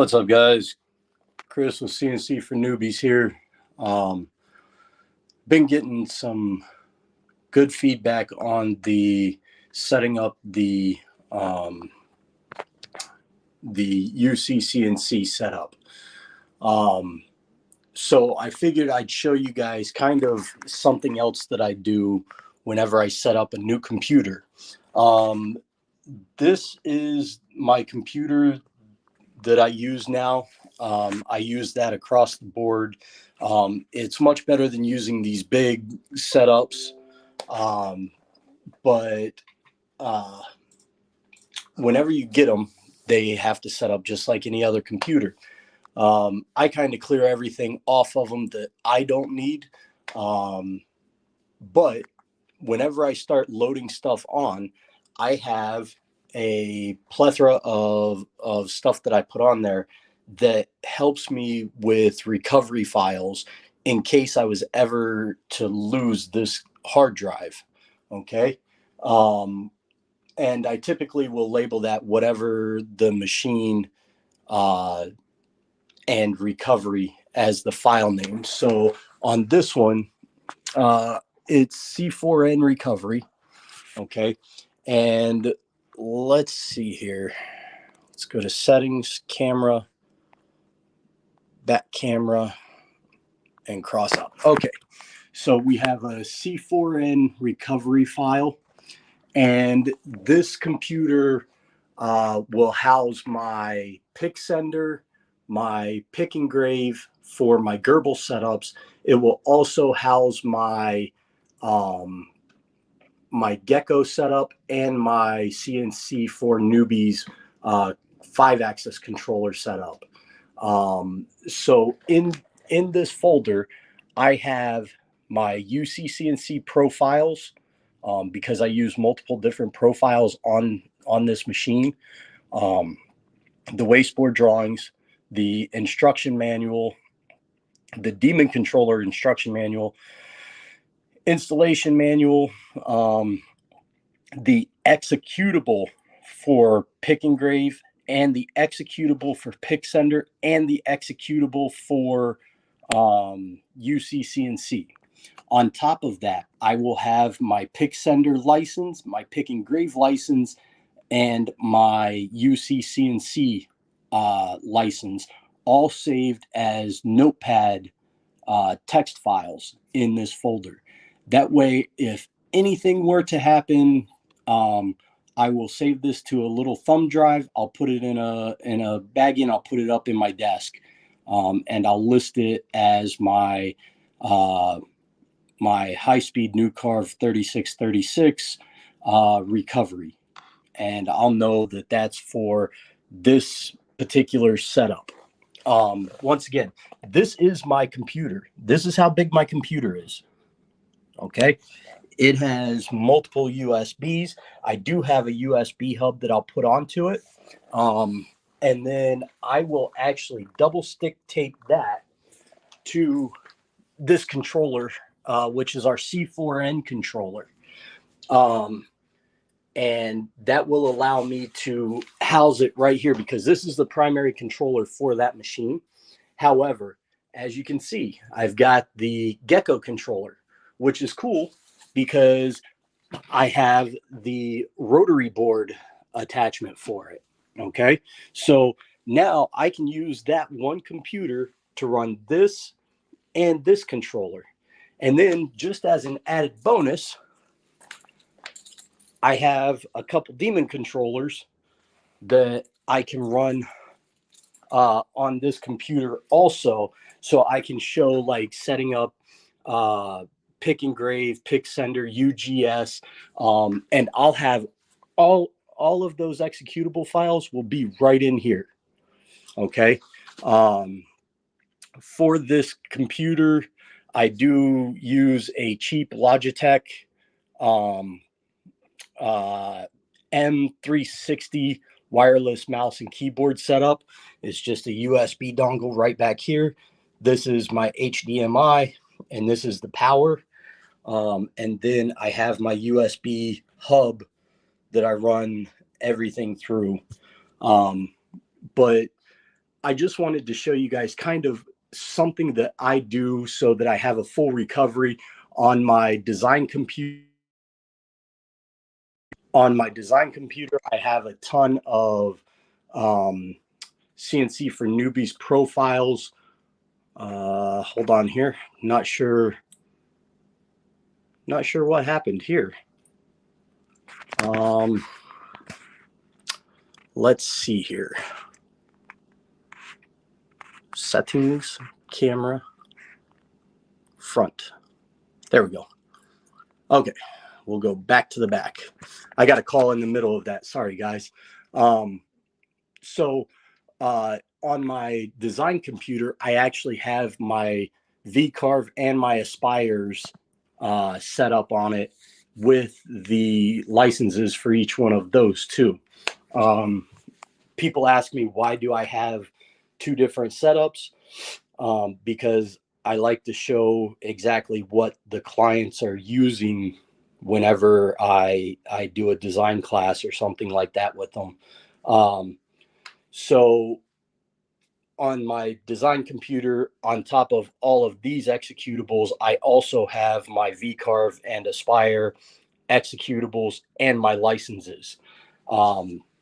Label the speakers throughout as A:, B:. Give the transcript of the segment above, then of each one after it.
A: What's up, guys? Chris with CNC for Newbies here. Um, been getting some good feedback on the setting up the UCCNC setup. So I figured I'd show you guys kind of something else that I do whenever I set up a new computer. This is my computer that I use now. I use that across the board. It's much better than using these big setups. But whenever you get them, they have to set up just like any other computer. I kind of clear everything off of them that I don't need. But whenever I start loading stuff on, I have a plethora of stuff that I put on there that helps me with recovery files in case I was ever to lose this hard drive. Okay. And I typically will label that whatever the machine and recovery as the file name. So on this one, it's C4N recovery. Okay. And let's see here. Let's go to settings, camera, back camera, and cross out. Okay. So we have a C4N recovery file. And this computer will house my pick sender, my pick engrave for my Gerbil setups. It will also house my my Gecko setup and my CNC for Newbies 5-axis controller setup. So in this folder, I have my UCCNC profiles because I use multiple different profiles on this machine. The wasteboard drawings, the instruction manual, the Demon controller instruction manual, installation manual, the executable for pick engrave, and the executable for pick sender, and the executable for UCCNC. On top of that, I will have my pick sender license, my pick engrave license, and my UCCNC license, all saved as Notepad text files in this folder. That way, if anything were to happen, I will save this to a little thumb drive. I'll put it in a baggie and I'll put it up in my desk, and I'll list it as my my high-speed Nucarv 3636 recovery, and I'll know that that's for this particular setup. Once again, this is my computer. This is how big my computer is. Okay. It has multiple USBs. I do have a USB hub that I'll put onto it. And then I will actually double stick tape that to this controller, which is our C4N controller. And that will allow me to house it right here because this is the primary controller for that machine. However, as you can see, I've got the Gecko controller, which is cool because I have the rotary board attachment for it. Okay. So now I can use that one computer to run this and this controller. And then just as an added bonus, I have a couple Demon controllers that I can run on this computer also. So I can show like setting up pick engrave, pick sender, UGS, and I'll have all of those executable files will be right in here. Okay. For this computer, I do use a cheap Logitech M360 wireless mouse and keyboard setup. It's just a USB dongle right back here. This is my HDMI, and this is the power. And then I have my USB hub that I run everything through. But I just wanted to show you guys kind of something that I do so that I have a full recovery on my design computer. On my design computer, I have a ton of CNC for Newbies profiles. Hold on here. Not sure what happened here. Let's see here. Settings, camera, front. There we go. Okay, we'll go back to the back. I got a call in the middle of that. Sorry, guys. So on my design computer, I actually have my V-Carve and my Aspires set up on it with the licenses for each one of those too. People ask me, why do I have two different setups? Because I like to show exactly what the clients are using whenever I do a design class or something like that with them. So on my design computer, on top of all of these executables, I also have my V-Carve and Aspire executables and my licenses.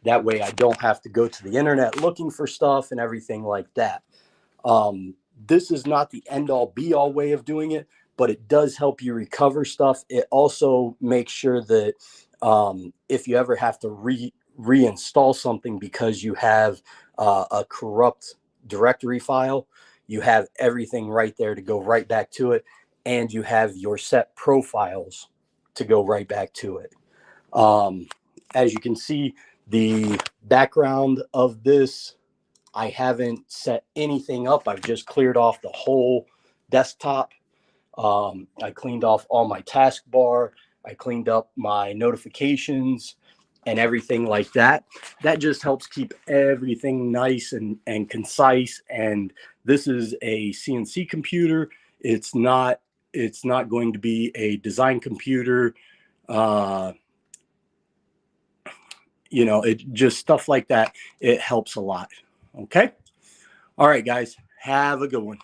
A: That way I don't have to go to the internet looking for stuff and everything like that. This is not the end all be all way of doing it, but it does help you recover stuff. It also makes sure that if you ever have to reinstall something because you have a corrupt directory file, you have everything right there to go right back to it, and you have your set profiles to go right back to it. As you can see, the background of this, I haven't set anything up. I've just cleared off the whole desktop. I cleaned off all my taskbar. I cleaned up my notifications and everything like that. That just helps keep everything nice and concise. And this is a CNC computer. It's not going to be a design computer. It just stuff like that. It helps a lot. Okay. All right, guys. Have a good one.